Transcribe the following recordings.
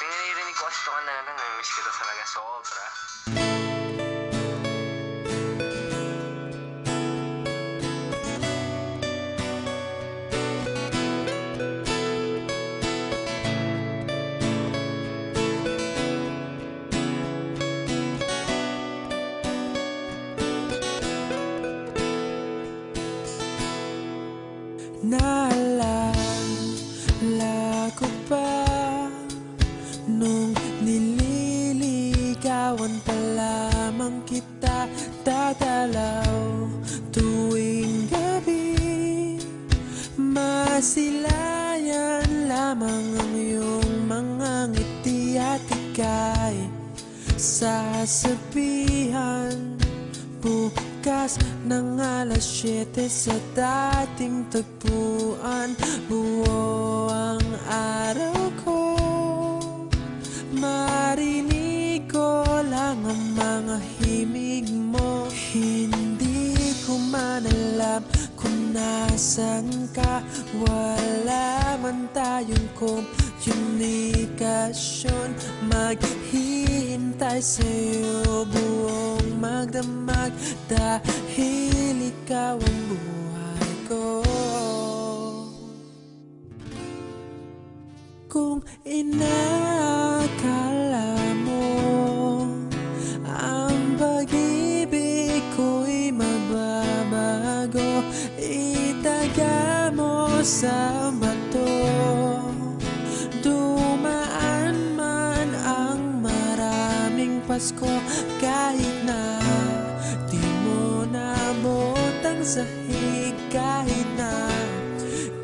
Tuwing naririnig ko kasi ito kanana, namimiss kita talaga sobra. Naalala ko pa nung nililigawan pa lamang kita, dadalaw tuwing gabi. Masilayan lamang ang iyong mga ngiti at ika'y sasabihan bukas ng alas 7 sa dating tagpuan. Buo ang araw ko, marinig ko lang ang mga himig mo. Hindi ko man alam kung nasan ka, wala man tayong komunikasyon. Maghihintay sa'yo buong magdamag dahil ikaw ang buhay ko. Kung inakala mo ang pag-ibig ko'y mababago, itaga mo sa bato. Dumaan man ang maraming Pasko, kahit na di mo nabotang sahig, kahit na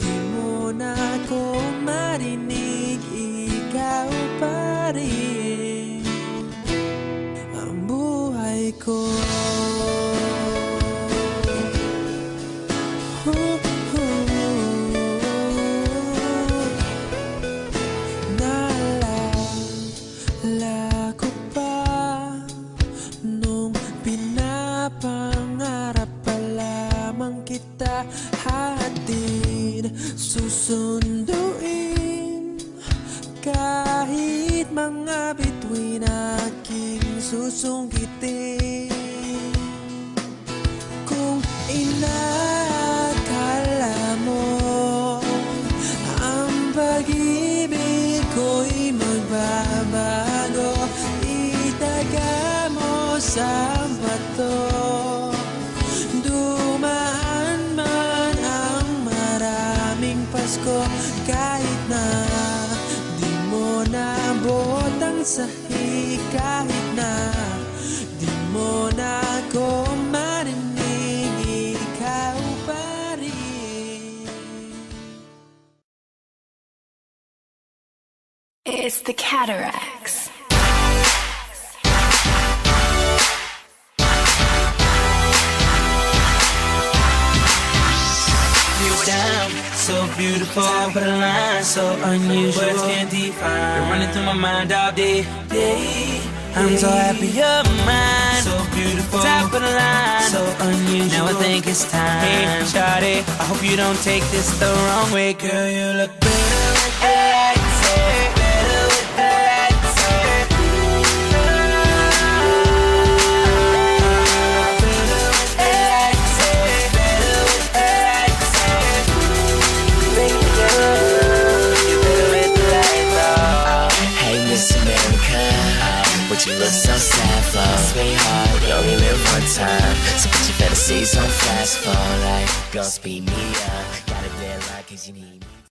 di mo na ako marinig, ikaw pa rin ang buhay ko. Naalala ko pa nung pinapangarap pa lamang kita, hatid susunduin kahit mga bituin aking susungkitin. Kung inakala mo ang pag-ibig ko'y magbabago, itaga mo sa bato. Dumaan man ang maraming Pasko, kahit na di mo nabotang sahig, kahit na di mo na ako marinig, ikaw pa rin. It's the Cataracts. You're down, so beautiful, top of the line, so unusual. Words can't define. Been running through my mind all day. I'm so happy you're mine. So beautiful, top of the line, so unusual. Now I think it's time. Hey, shawty, I hope you don't take this the wrong way, girl. You look better with the lights, better with the lights, better with the lights, better with the lights. Baby girl, you better with the lights off. Hey, Miss America, what you look so sad for? Sweetheart, you only live one time, so put your fantasies on fast forward. Like, go speed me up, got a deadline 'cause you need me.